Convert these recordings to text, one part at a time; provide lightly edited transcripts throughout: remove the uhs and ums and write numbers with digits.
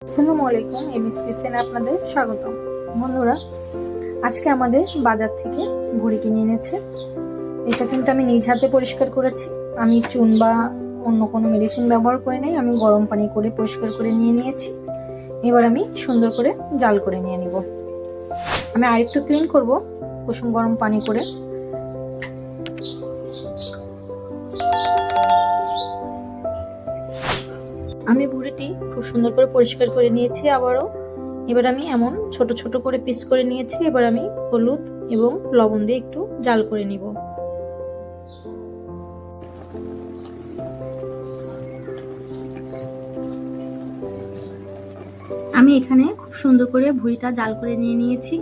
আসসালামু আলাইকুম, এমএস কিচেনে আপনাদের স্বাগত। বন্ধুরা, আজকে আমাদের বাজার থেকে ভুঁড়ি কিনে এনেছে। এটা কিন্তু আমি নিজ হাতে পরিষ্কার করেছি। আমি চুন বা অন্য কোনো মেডিসিন ব্যবহার করে নাই, আমি গরম পানি করে পরিষ্কার করে নিয়ে নিয়েছি। এবার আমি সুন্দর করে জাল করে নিয়ে নিব। আমি আরেকটু ক্লিন করব কুসুম গরম পানি করে। আমি ভুঁড়িটি খুব সুন্দর করে পরিষ্কার করে নিয়েছি আবারও। এবার আমি এমন ছোট ছোট করে পিস করে নিয়েছি। এবার আমি হলুদ এবং লবণ দিয়ে একটু জাল করে নিব। আমি এখানে খুব সুন্দর করে ভুঁড়িটা জাল করে নিয়ে নিয়েছি।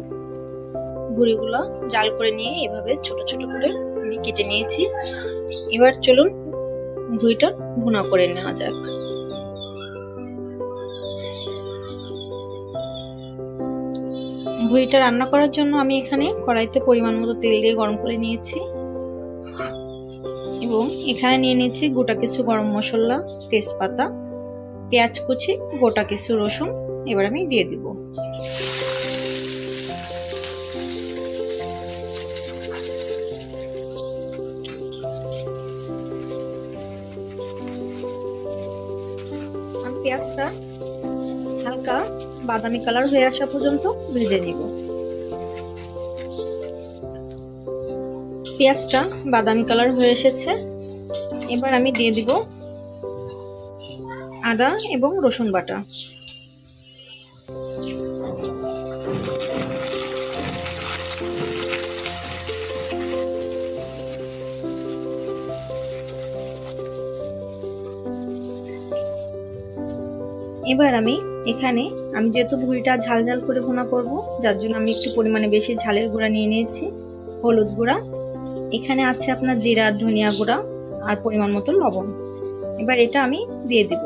ভুঁড়িগুলো জাল করে নিয়ে এভাবে ছোট ছোট করে আমি কেটে নিয়েছি। এবার চলুন ভুঁড়িটা ভুনা করে নেওয়া যাক। ভুঁড়িটা রান্না করার জন্য আমি এখানে কড়াইতে পরিমাণ মতো তেল দিয়ে গরম করে নিয়েছি এবং এখানে নিয়ে নিয়েছি গোটা কিছু গরম মশলা, তেজপাতা, পেঁয়াজ কুচি, গোটা কিছু রসুন। এবার আমি দিয়ে দিব। আমি পেঁয়াজটা হালকা বাদামি কালার হয়ে আসা পর্যন্ত ভেজে নিব। পেঁয়াজটা বাদামি কালার হয়ে এসেছে। এবার আমি দিয়ে দিব আদা এবং রসুন বাটা। এবার আমি যেহেতু ভুঁড়িটা ঝাল ঝাল করে ভুনা করব, যার জন্য আমি একটু পরিমাণে বেশি ঝালের গুঁড়া নিয়ে নিয়েছি। হলুদ গুঁড়া, এখানে আছে আপনার জিরা ধনিয়া গুঁড়া আর পরিমাণ মতো লবণ। এবার এটা আমি দিয়ে দিব।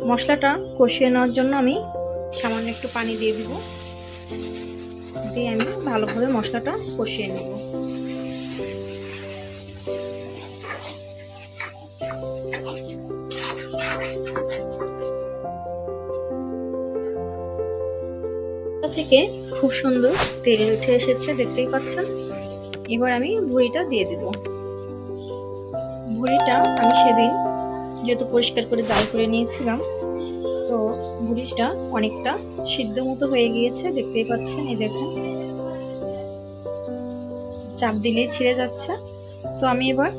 মশলাটা কষিয়ে নেওয়ার জন্য আমি সামান্য একটু পানি দিয়ে দিব। দিয়ে আমি ভালোভাবে মশলাটা কষিয়ে নেব। থেকে খুব সুন্দর তেল উঠে এসেছে, দেখতেই পাচ্ছেন। এবার আমি ভুঁড়িটা দিয়ে দেব। ভুঁড়িটা আমি সেদিন যেহেতু পরিষ্কার করে জাল করে নিয়েছিলাম, তো ভুঁড়িটা অনেকটা সিদ্ধ মতো হয়ে গিয়েছে, দেখতেই পাচ্ছেন। এই দেখুন, চাপ দিলেই ছিঁড়ে যাচ্ছে। তো আমি এবার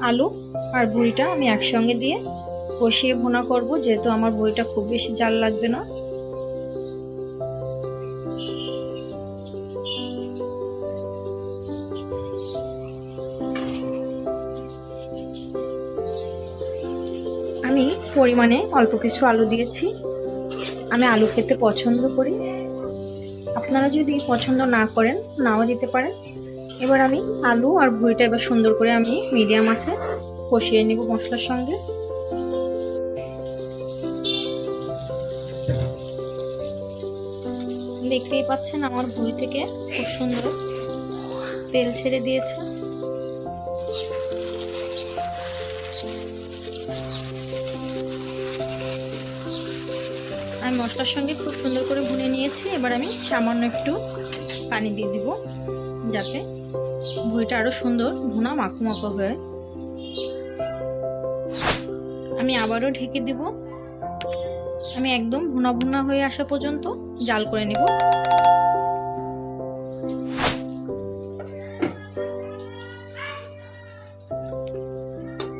আলু আর ভুঁড়িটা আমি একসঙ্গে দিয়ে কষিয়ে ভুনা করব, যেহেতু আমার ভুঁড়িটা খুব বেশি জাল লাগবে না। আমি পরিমাণে অল্প কিছু আলু দিয়েছি। আমি আলু খেতে পছন্দ করি, আপনারা যদি পছন্দ না করেন নাও দিতে পারেন। এবার আমি আলু আর ভুঁড়িটা এবার সুন্দর করে আমি মিডিয়াম আঁচে কষিয়ে নেব মশলার সঙ্গে। দেখতেই পাচ্ছেন আমার ভুঁড়ি থেকে খুব সুন্দর তেল ছেড়ে দিয়েছে। আমি মশলার সঙ্গে খুব সুন্দর করে ভুনে নিয়েছি। এবার আমি সামান্য একটু পানি দিয়ে দিব, যাতে ভুঁড়িটা আরো সুন্দর ভুনা মাখো মাখো হয়। আমি আবারও ঢেকে দিব। আমি একদম ভুনা ভুনা হয়ে আসা পর্যন্ত জাল করে নেব।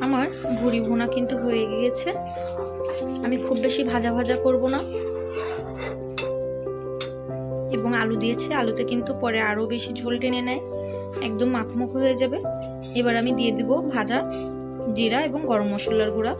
আমার ভুঁড়ি ভুনা কিন্তু হয়ে গিয়েছে। আমি খুব বেশি ভাজা ভাজা করব না। এবং আলু দিয়েছে, আলুতে কিন্তু পরে আরো বেশি ঝোল টেনে নেয়, একদম মাখো হয়ে যাবে। এবার আমি দিয়ে দিব ভাজা জিরা এবং গরম মশলার গুঁড়া।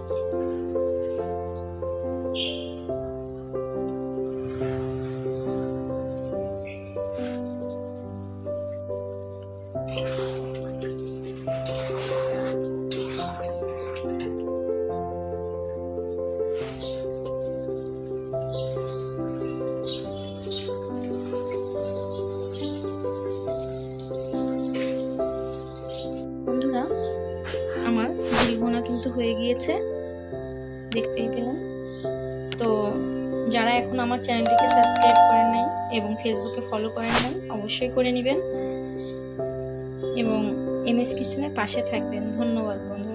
আমার ভুড়ি ভুনা কিন্তু হয়ে গিয়েছে, দেখতেই পেলেন। তো যারা এখন আমার চ্যানেলটিকে সাবস্ক্রাইব করেন নাই এবং ফেসবুকে ফলো করেন নাই, অবশ্যই করে নেবেন এবং এমএস কিচেনের পাশে থাকবেন। ধন্যবাদ বন্ধু।